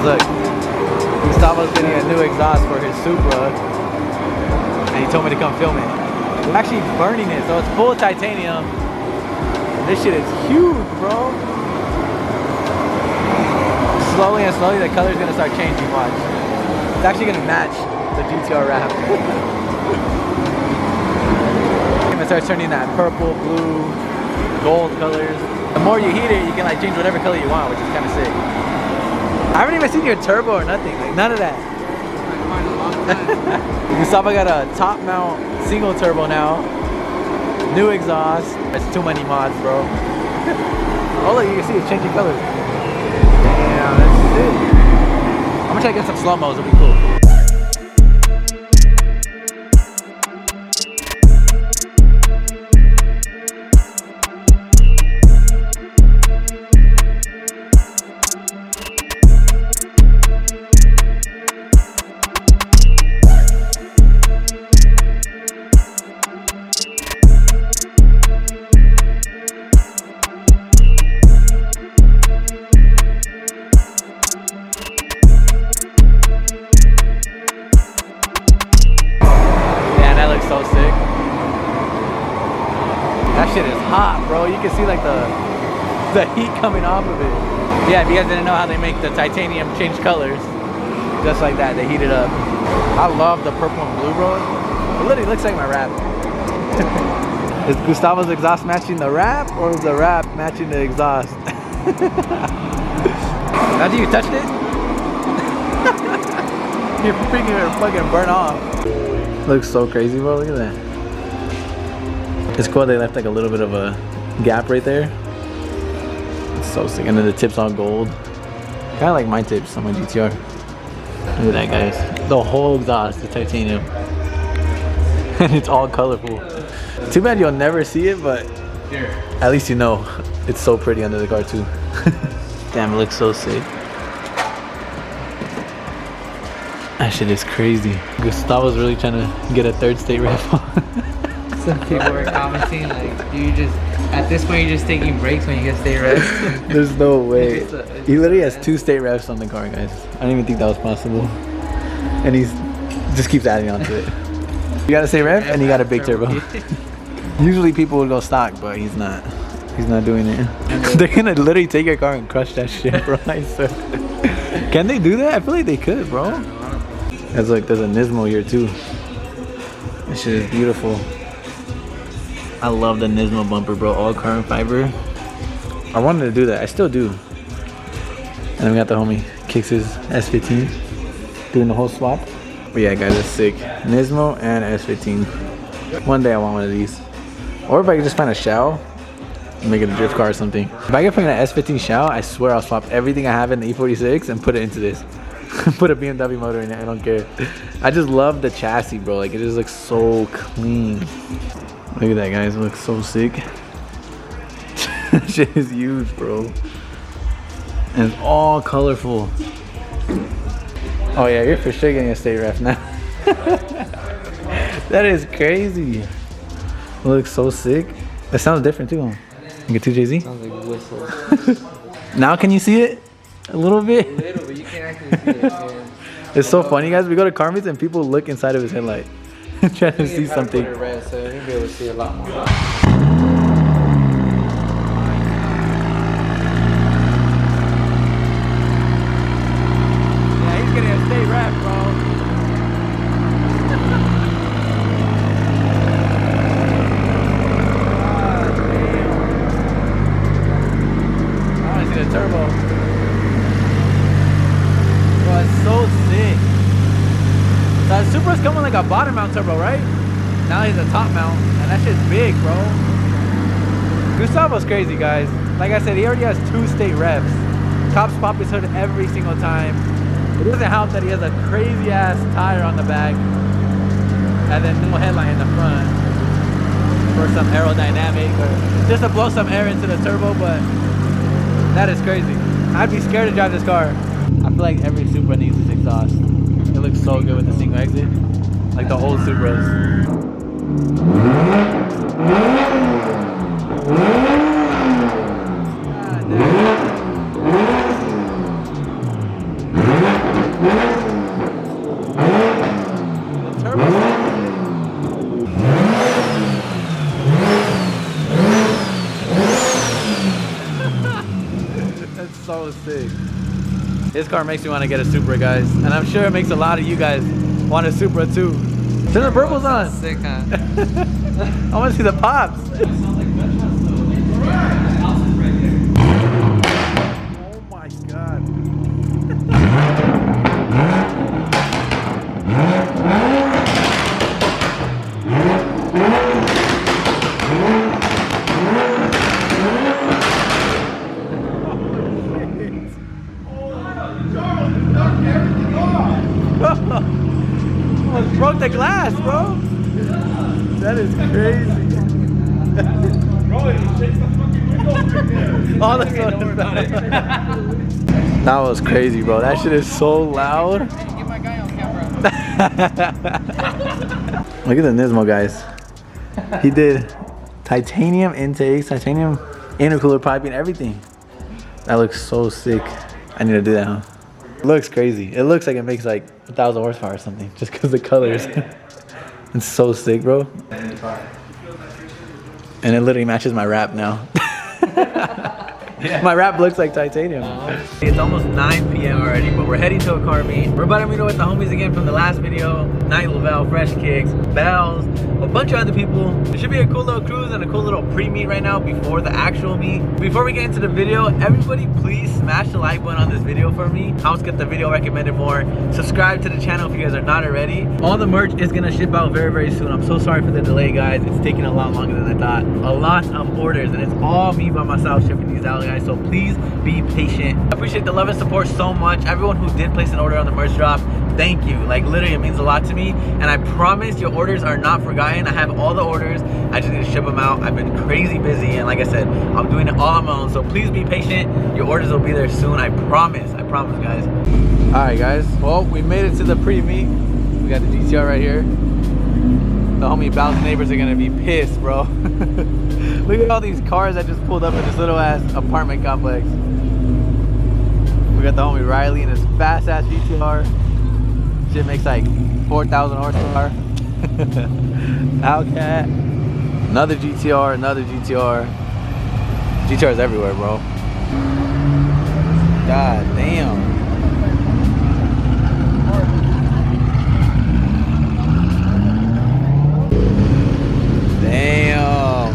Guys, look. Gustavo's getting a new exhaust for his Supra, and he told me to come film it. We're actually burning it, so it's full titanium. This shit is huge, bro. Slowly and slowly, the color's gonna start changing. Watch. It's actually gonna match the GTR wrap. It starts turning that purple, blue, gold colors. The more you heat it, you can like change whatever color you want, which is kind of sick. I haven't even seen your turbo or nothing, like none of that. Gustavo got a top mount single turbo now. New exhaust. It's too many mods, bro. Oh look, you can see it's changing colors. Damn, that's it. I'm gonna try to get some slow-mos, it'll be cool. So sick. That shit is hot, bro. You can see like the heat coming off of it. Yeah, if you guys didn't know how they make the titanium change colors, just like that, they heat it up. I love the purple and blue, bro. It literally looks like my wrap. Is Gustavo's exhaust matching the wrap, or is the wrap matching the exhaust? After you touched it, you're freaking fucking burn off. Looks so crazy, bro. Look at that. It's cool they left like a little bit of a gap right there. It's so sick. And then the tips all gold. Kind of like my tips on my GTR. Look at that, guys. The whole exhaust is titanium. And it's all colorful. Too bad you'll never see it, but at least you know. It's so pretty under the car too. Damn, it looks so sick. That shit is crazy. Gustavo's really trying to get a third state ref on. Some people were commenting like, you just, at this point you're just taking breaks when you get state refs. There's no way. He literally has 2 state refs on the car, guys. I don't even think that was possible. And he's just keeps adding on to it. You got a state ref and you got a big turbo. Usually people would go stock, but he's not. He's not doing it. They're gonna literally take your car and crush that shit, bro. I swear. Can they do that? I feel like they could, bro. There's like, there's a Nismo here too. This shit is beautiful. I love the Nismo bumper, bro. All carbon fiber. I wanted to do that. I still do. And then we got the homie Kicks his S15, doing the whole swap. But yeah, guys, it's sick. Nismo and S15. One day I want one of these. Or if I could just find a Shao, make it a drift car or something. If I can find an S15 Shao, I swear I'll swap everything I have in the E46 and put it into this. Put a BMW motor in it, I don't care. I just love the chassis, bro. Like, it just looks so clean. Look at that, guys. It looks so sick. Shit is huge, bro. And it's all colorful. Oh yeah, you're for sure getting a state ref now. That is crazy. It looks so sick. It sounds different too, huh? You get 2JZ? Sounds like whistles. Now can you see it? A little bit? A little, but you can't actually see it, man. It's so funny, guys. We go to car meets and people look inside of his headlight trying to see something. Red, so you'll be able to see a lot more. Yeah, he's getting a state rep, bro. I want to see the turbo. It's so sick. The Supra's coming like a bottom mount turbo, right? Now he's a top mount, and that shit's big, bro. Gustavo's crazy, guys. Like I said, he already has 2 state revs. Tops pop his hood every single time. It doesn't help that he has a crazy ass tire on the back, and then no headlight in the front for some aerodynamic, or just to blow some air into the turbo. But that is crazy. I'd be scared to drive this car. I feel like every Supra needs this exhaust. It looks so good with the single exit. Like the old Supras. God, so sick. This car makes me want to get a Supra, guys. And I'm sure it makes a lot of you guys want a Supra too. Turn the purples on. Sick, huh? I want to see the pops. Oh my God. Almost broke the glass, bro. That is crazy. Bro, it shakes the fucking window right there. All this That was crazy, bro. That shit is so loud. Get my guy on camera. Look at the Nismo, guys. He did titanium intakes, titanium intercooler piping, everything. That looks so sick. I need to do that, huh? It looks crazy. It looks like it makes like 1,000 horsepower or something, just because the colors. It's so sick, bro. And it literally matches my wrap now. My wrap looks like titanium. It's almost 9 p.m. already, but we're heading to a car meet. We're about to meet up with the homies again from the last video. Night Lavelle, Fresh Kicks, Bells, a bunch of other people. It should be a cool little cruise and a cool little pre-meet right now before the actual meet. Before we get into the video, everybody please smash the like button on this video for me. Helps get the video recommended more. Subscribe to the channel if you guys are not already. All the merch is gonna ship out very, very soon. I'm so sorry for the delay, guys. It's taking a lot longer than I thought. A lot of orders, and it's all me by myself shipping these out, guys. So please be patient. I appreciate the love and support so much. Everyone who did place an order on the merch drop, thank you. Like literally, it means a lot to me. And I promise your orders are not forgotten. I have all the orders. I just need to ship them out. I've been crazy busy, and like I said, I'm doing it all on my own. So please be patient. Your orders will be there soon. I promise. I promise, guys. All right, guys. Well, we made it to the pre-meet. We got the GTR right here. The homie Bal's neighbors are gonna be pissed, bro. Look at all these cars that just pulled up in this little ass apartment complex. We got the homie Riley in his fast ass GTR. Shit makes like 4,000 horsepower. Hellcat. Another GTR, another GTR. GTR's everywhere, bro. God damn. Damn.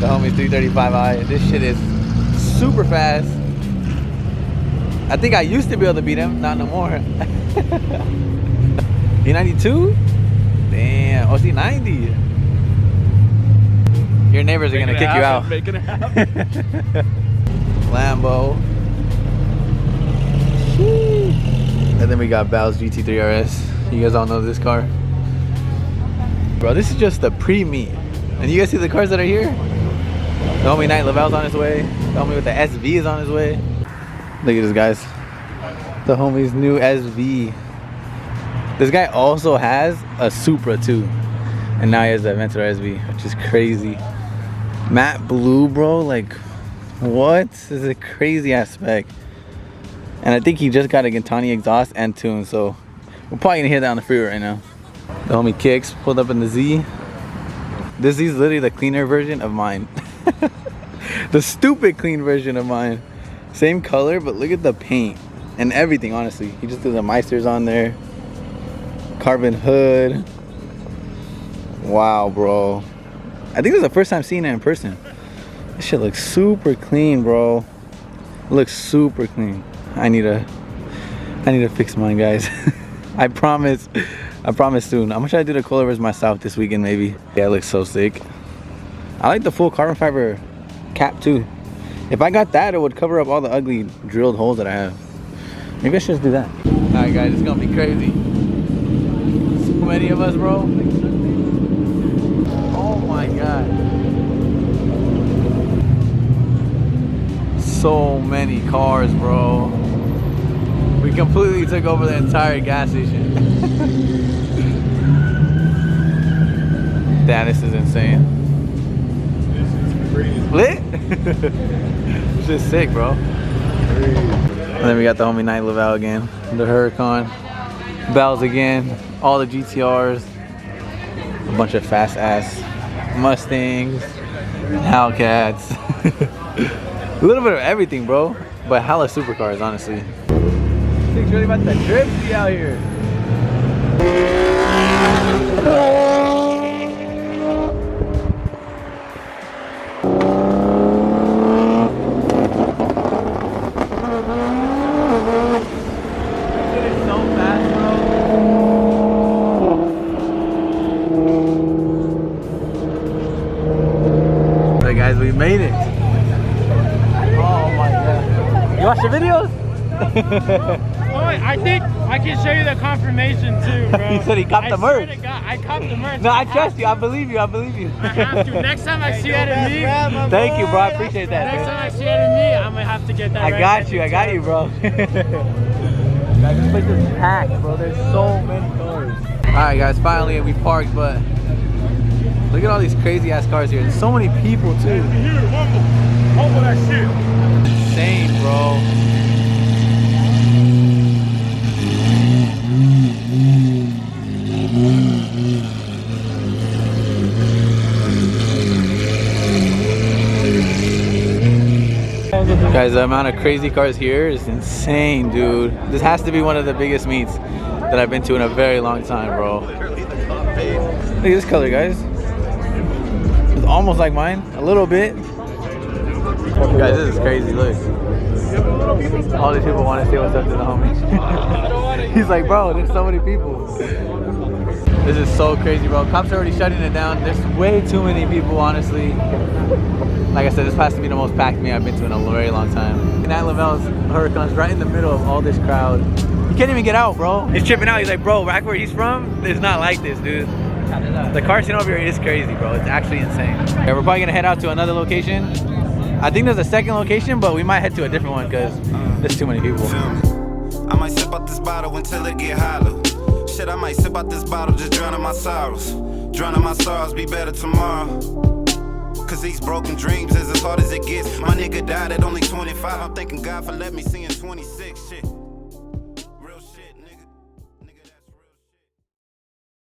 The homie 335i. This shit is super fast. I think I used to be able to beat him, not no more. E92? Damn. Oh, C90. Your neighbors are gonna kick you out. Making it happen. Lambo. And then we got Bal's GT3 RS. You guys all know this car. Bro, this is just the pre-meet. And you guys see the cars that are here? The homie Night Lavelle's on his way. The homie with the SV is on his way. Look at this, guys. The homie's new SV. This guy also has a Supra too. And now he has the Aventador SV, which is crazy. Matte blue, bro. Like, what? This is a crazy aspect. And I think he just got a Gintani exhaust and tune, so we're probably gonna hit that on the freeway right now. The homie Kicks pulled up in the Z. This Z is literally the cleaner version of mine. The stupid clean version of mine. Same color, but look at the paint and everything, honestly. He just threw the Meisters on there. Carbon hood. Wow, bro. I think this is the first time seeing it in person. This shit looks super clean, bro. It looks super clean. I need to fix mine, guys. I promise soon. I'm gonna try to do the coilovers myself this weekend, maybe. Yeah, it looks so sick. I like the full carbon fiber cap too. If I got that, it would cover up all the ugly drilled holes that I have. Maybe I should just do that. All right, guys, it's gonna be crazy. So many of us, bro. Oh my God. So many cars, bro. We completely took over the entire gas station. Damn, this is insane. This is crazy. Lit? It's just sick, bro. And then we got the homie Night Lavelle again. The Huracan. Bells again. All the GTRs. A bunch of fast ass Mustangs. Hellcats. A little bit of everything, bro. But hella supercars, honestly. Thing's really about to drifty out here. Alright guys, we made it. Oh my god. You watch the videos? Oh, I think I can show you the confirmation too, bro. He said he copped the merch. I swear to God, I copped the merch. No, I trust you. I believe you. I believe you. I have to. Next time I see that in me. Thank you, bro. I appreciate that. Next time I see that in me, I'm gonna have to get that. I got you. I got you, bro. Guys, this place is packed, bro. There's so many cars. Alright, guys. Finally, we parked, but look at all these crazy ass cars here. There's so many people, too. Here, humble that shit. Insane, bro. Guys, the amount of crazy cars here is insane, dude. This has to be one of the biggest meets that I've been to in a very long time, bro. Look at this color, guys. It's almost like mine, a little bit. Guys, this is crazy, look. All these people want to say what's up to the homie. He's like, bro, there's so many people. This is so crazy, bro. Cops are already shutting it down. There's way too many people, honestly. Like I said, this has to be the most packed meet I've been to in a very long time. Nat Lavelle's Huracan's right in the middle of all this crowd. He can't even get out, bro. He's tripping out. He's like, bro, back where he's from, it's not like this, dude. The car scene over here is crazy, bro. It's actually insane. Okay, we're probably gonna head out to another location. I think there's a second location, but we might head to a different one because there's too many people. I might sip out this bottle until it get hollow. Shit, I might sip out this bottle, just drowning my sorrows. Drowning my sorrows, be better tomorrow. Cause these broken dreams is as hard as it gets. My nigga died at only 25. I'm thanking God for letting me see in 26. Shit.